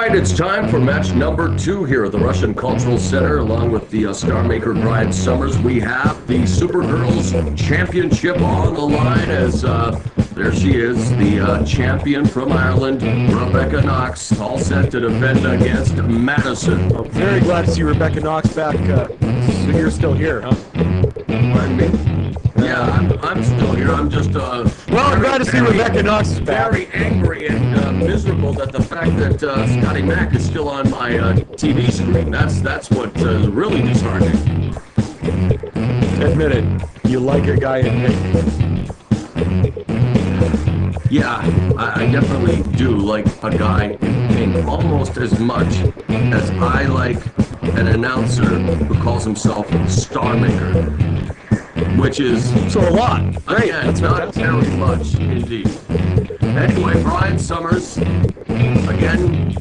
right, it's time for match number 2 here at the Russian Cultural Center. Along with the star maker Brian Summers, we have the Supergirls Championship on the line as there she is, the champion from Ireland, Rebecca Knox, all set to defend against Madison. I'm very glad to see Rebecca Knox back. So you're still here, huh? Pardon me? Yeah, I'm still here. I'm just well, I'm glad to see Rebecca Knox is back. Very angry and miserable at the fact that Scotty Mack is still on my TV screen. That's what's really disheartening. Admit it, you like a guy in pink. Yeah, I definitely do like a guy in pink almost as much as I like an announcer who calls himself Star Maker, which is So a lot. Great. again, That's not fantastic. very much indeed. Anyway, Brian Summers, again,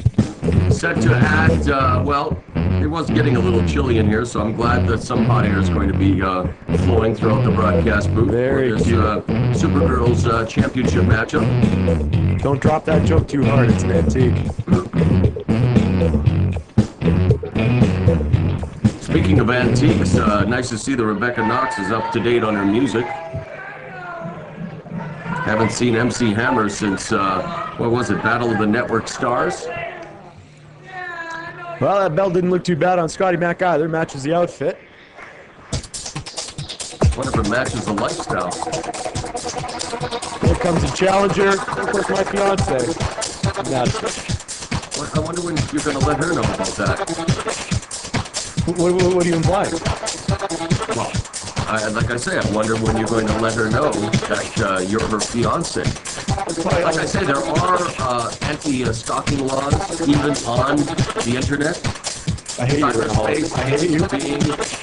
set to add, well, it was getting a little chilly in here, so I'm glad that some hot air is going to be flowing throughout the broadcast booth Very for this cute. Supergirls championship matchup. Don't drop that joke too hard. It's an antique. Speaking of antiques, nice to see that Rebecca Knox is up to date on her music. Haven't seen MC Hammer since, what was it, Battle of the Network Stars? Well, that belt didn't look too bad on Scotty Mack either. Matches the outfit. Whatever matches the lifestyle. Here comes a challenger. Of course, my fiance. Madison. I wonder when you're going to let her know about that. What do you imply? Well, like I say, I wonder when you're going to let her know that you're her fiance. Like I say, there are anti-stalking laws even on the internet. I hate you, Cyberspace Ronald. I hate you. is being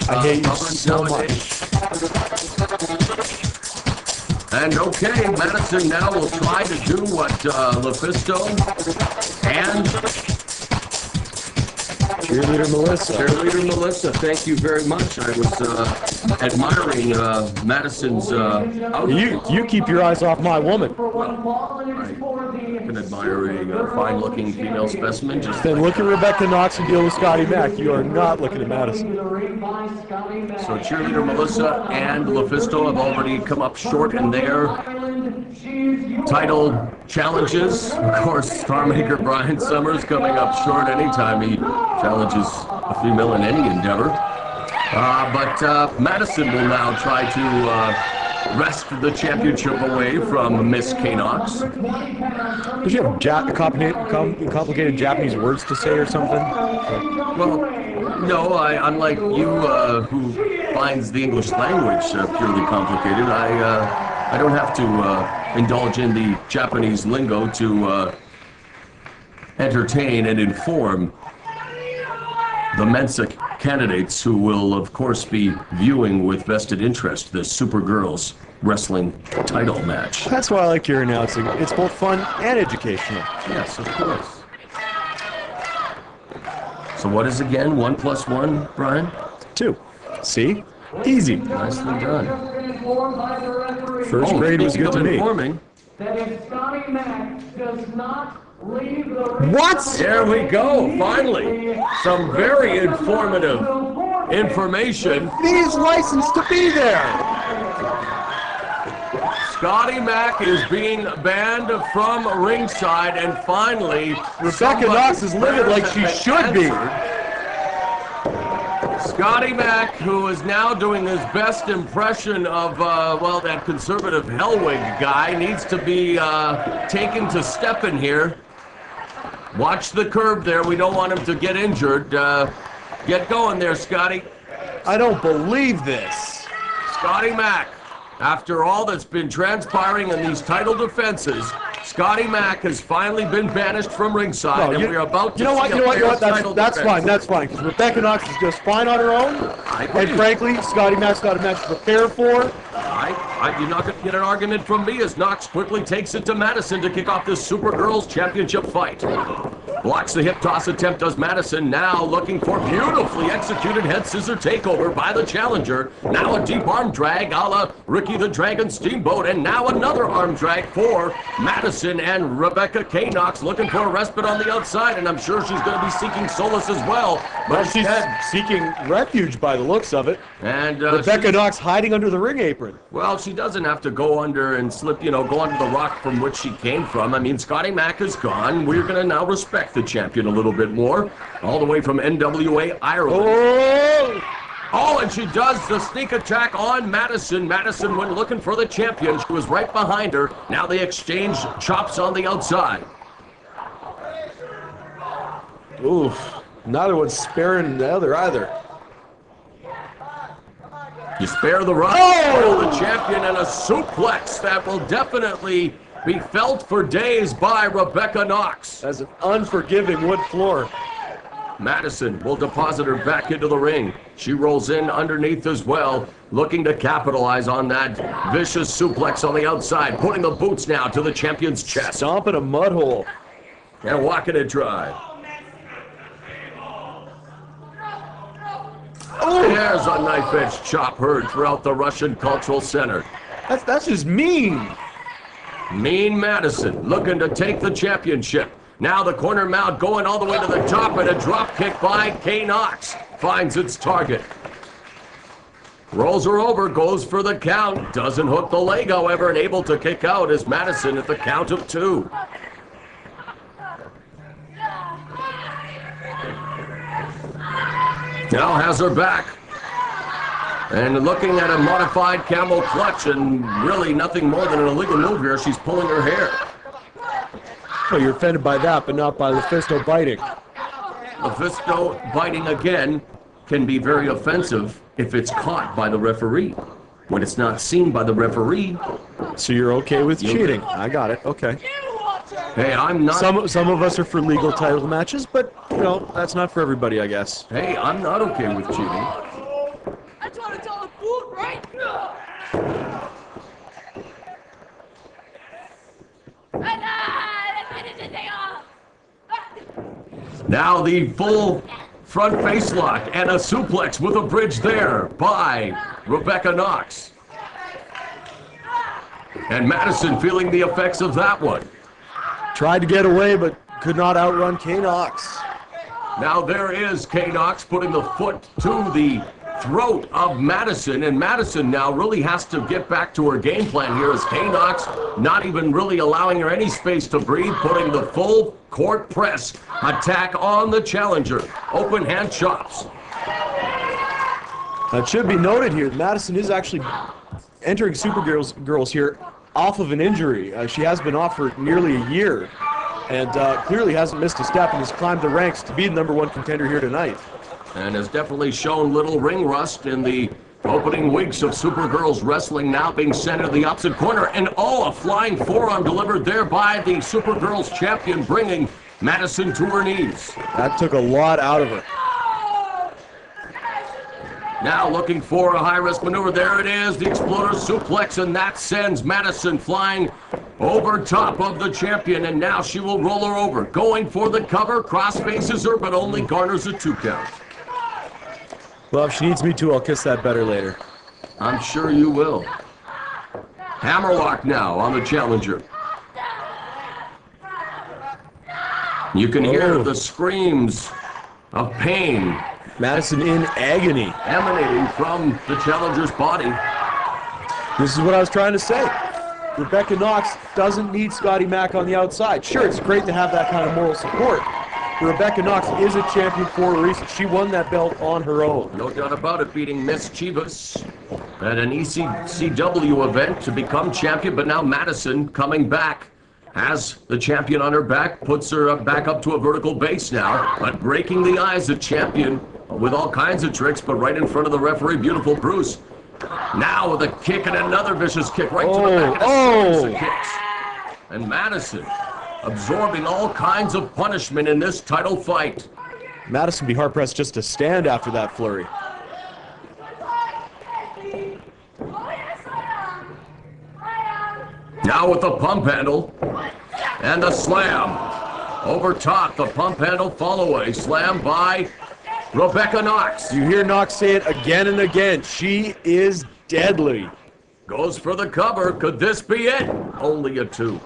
I hate you governed so nowadays. much. And okay, Madison now will try to do what LuFisto and Cheerleader Melissa, thank you very much. I was admiring Madison's outfit. You keep your eyes off my woman. I've been admiring a fine-looking female specimen. Just Then look at Rebecca Knox and deal with Scotty Mack. You are not looking at Madison. so cheerleader Melissa and LuFisto have already come up short in their title challenges. Of course, star maker Brian Summers coming up short anytime he challenges a female in any endeavor. But Madison will now try to wrest the championship away from Miss K. Knox. Does she have complicated Japanese words to say or something? Well, no, unlike you, who finds the English language purely complicated, I don't have to indulge in the Japanese lingo to entertain and inform the Mensa candidates who will, of course, be viewing with vested interest the Supergirls wrestling title match. That's why I like your announcing. It's both fun and educational. Yes, of course. So what is again 1 + 1, Brian? 2. See? Easy. Nicely done. First grade was speaking good of to me. informing, That if Scotty Mack does not leave the What? there we go, finally. Some very informative information. He's licensed to be there. Scotty Mack is being banned from ringside, and finally, Rebecca Knox is livid like she should be. Scotty Mack, who is now doing his best impression of, well, that conservative Hellwig guy, needs to be taken to step in here. Watch the curb there. We don't want him to get injured. Get going there, Scotty. I don't believe this. Scotty Mack, after all that's been transpiring in these title defenses, Scotty Mack has finally been banished from ringside, and we're about to You know what? see You know a what? You know what? fair That's title that's defense. fine. That's fine. Because Rebecca Knox is just fine on her own. I And agree. frankly, Scotty Mack's got a match to prepare for. You're not going to get an argument from me as Knox quickly takes it to Madison to kick off this Supergirls championship fight. Blocks the hip toss attempt, does Madison. Now looking for beautifully executed head scissor takeover by the challenger. Now a deep arm drag a la Ricky the Dragon Steamboat. And now another arm drag for Madison, and Rebecca K. Knox looking for a respite on the outside. And I'm sure she's going to be seeking solace as well. But she's seeking refuge by the looks of it. And Rebecca Knox hiding under the ring apron. well, she doesn't have to go under and slip, go under the rock from which she came from. I mean, Scotty Mack is gone. We're going to now respect the champion a little bit more. All the way from NWA Ireland. Oh, and she does the sneak attack on Madison. Madison, when looking for the champion, she was right behind her. Now they exchange chops on the outside. Oof. Neither one's sparing the other either. You spare the run. Oh! The champion, and a suplex that will definitely be felt for days by Rebecca Knox. That's an unforgiving wood floor. Madison will deposit her back into the ring. She rolls in underneath as well, looking to capitalize on that vicious suplex on the outside, putting the boots now to the champion's chest. Stomping a mud hole. And walking it dry. There's a knife-edge chop heard throughout the Russian Cultural Center. That's just mean. Mean Madison looking to take the championship. Now the corner mount going all the way to the top, and a drop kick by K. Knox finds its target. Rolls her over, goes for the count. Doesn't hook the leg, however, and able to kick out is Madison at the count of 2. Now has her back. And looking at a modified camel clutch, and really nothing more than an illegal move here. She's pulling her hair. Well, you're offended by that, but not by Lufisto biting. Lufisto biting again can be very offensive if it's caught by the referee. When it's not seen by the referee. So you're okay with cheating? I got it. Okay. Hey, I'm not. Some of us are for legal title matches, but that's not for everybody, I guess. Hey, I'm not okay with cheating. That's what it's all about, right? Now the full front face lock and a suplex with a bridge there by Rebecca Knox. And Madison feeling the effects of that one. Tried to get away, but could not outrun K. Knox. Now there is K. Knox putting the foot to the throat of Madison, and Madison now really has to get back to her game plan here as K. Knox not even really allowing her any space to breathe, putting the full court press attack on the challenger. Open hand chops. It should be noted here, Madison is actually entering Supergirls here off of an injury. She has been off for nearly a year, and clearly hasn't missed a step and has climbed the ranks to be the #1 contender here tonight. And has definitely shown little ring rust in the opening weeks of Supergirls wrestling, now being sent to the opposite corner. And a flying forearm delivered there by the Supergirls champion, bringing Madison to her knees. That took a lot out of her. Now looking for a high-risk maneuver. There it is, the Exploder suplex, and that sends Madison flying over top of the champion, and now she will roll her over. Going for the cover, cross faces her, but only garners a 2 count. Well, if she needs me to, I'll kiss that better later. I'm sure you will. Hammerlock now on the challenger. You can hear the screams of pain Madison in agony. emanating from the challenger's body. This is what I was trying to say. Rebecca Knox doesn't need Scotty Mack on the outside. Sure, it's great to have that kind of moral support. But Rebecca Knox is a champion for a reason. She won that belt on her own. No doubt about it, beating Miss Chivas at an ECW event to become champion, but now Madison coming back. Has the champion on her back, puts her back up to a vertical base now, but breaking the eyes of champion with all kinds of tricks, but right in front of the referee, beautiful Bruce. Now with a kick and another vicious kick right to the back of the series of kicks. And Madison absorbing all kinds of punishment in this title fight. Madison be hard-pressed just to stand after that flurry. Now with the pump handle and the slam. Over top, the pump handle follow-away. Slam by Rebecca Knox. You hear Knox say it again and again. She is deadly. Goes for the cover. Could this be it? Only a 2.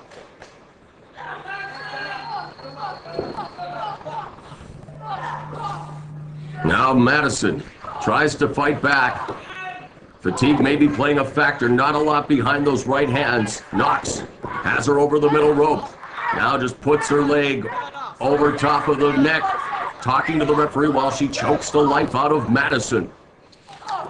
Now Madison tries to fight back. Fatigue may be playing a factor. Not a lot behind those right hands. Knox has her over the middle rope. Now just puts her leg over top of the neck, talking to the referee while she chokes the life out of Madison.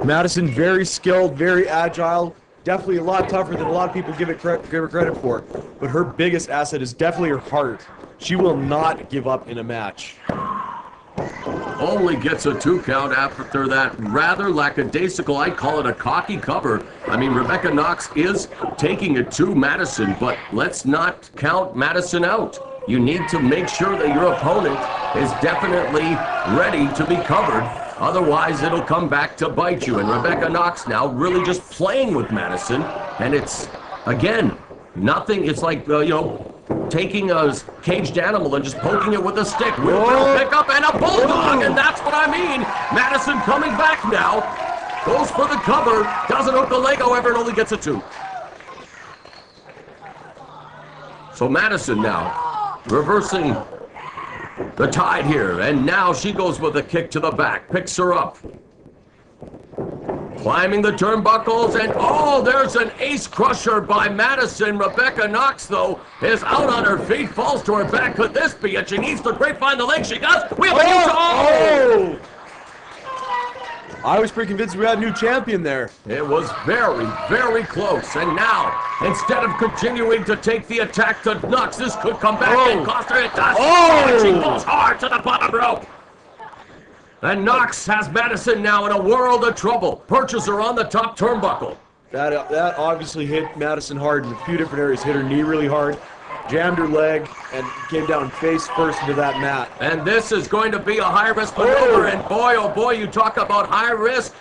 Madison, very skilled, very agile. Definitely a lot tougher than a lot of people give her credit for. But her biggest asset is definitely her heart. She will not give up in a match. Only gets a 2 count after that rather lackadaisical, I call it a cocky cover. I mean, Rebecca Knox is taking it to Madison, but let's not count Madison out. You need to make sure that your opponent is definitely ready to be covered. Otherwise, it'll come back to bite you. And Rebecca Knox now really just playing with Madison. And it's, again, nothing. It's like, taking a caged animal and just poking it with a stick. Wheelbarrow pickup and a bulldog, and that's what I mean. Madison coming back now. Goes for the cover. Doesn't hook the leg, however, and only gets a 2. So Madison now reversing the tide here, and now she goes with a kick to the back. Picks her up. Climbing the turnbuckles, and oh, there's an ace crusher by Madison. Rebecca Knox, though, is out on her feet, falls to her back. Could this be it? She needs to grapevine the leg. She does. We have a new... Oh! I was pretty convinced we had a new champion there. It was very, very close. And now, instead of continuing to take the attack to Knox, this could come back and cost her. It does. Oh! She falls hard to the bottom rope. And Knox has Madison now in a world of trouble. Perches her on the top turnbuckle. That obviously hit Madison hard in a few different areas. Hit her knee really hard, jammed her leg, and came down face first into that mat. And this is going to be a high-risk maneuver. And boy, oh boy, you talk about high risk.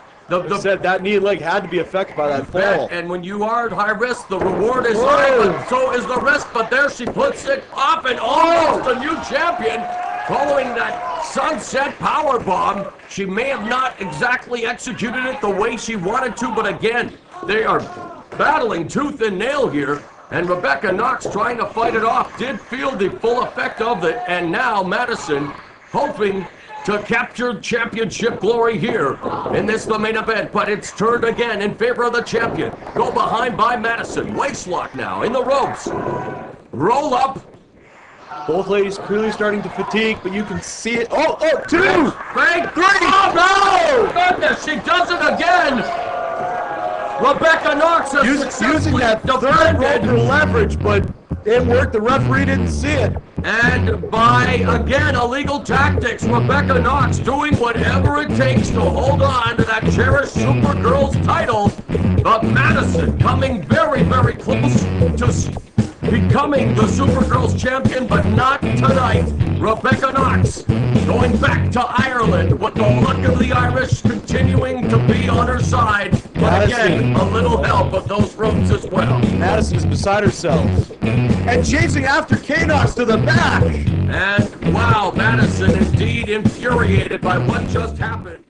Said that knee and leg had to be affected by that fall. And when you are at high risk, the reward is high, but so is the risk. But there she puts it up, and almost a new champion. Following that sunset power bomb, she may have not exactly executed it the way she wanted to, but again, they are battling tooth and nail here, and Rebecca Knox trying to fight it off, did feel the full effect of it, and now Madison hoping to capture championship glory here in this, the main event, but it's turned again in favor of the champion. Go behind by Madison, waist lock now in the ropes, roll up. Both ladies clearly starting to fatigue, but you can see it. Oh, 2! Bang, 3! Oh, no! Goodness, she does it again! Rebecca Knox has using that third rope for leverage, but it worked. The referee didn't see it. And by, again, illegal tactics, Rebecca Knox doing whatever it takes to hold on to that cherished Supergirls title. But Madison coming very, very close to becoming the Supergirls champion, but not tonight. Rebecca Knox going back to Ireland with the luck of the Irish continuing to be on her side. But again, a little help of those ropes as well. Madison's beside herself. And chasing after K-Knox to the back. And wow, Madison indeed infuriated by what just happened.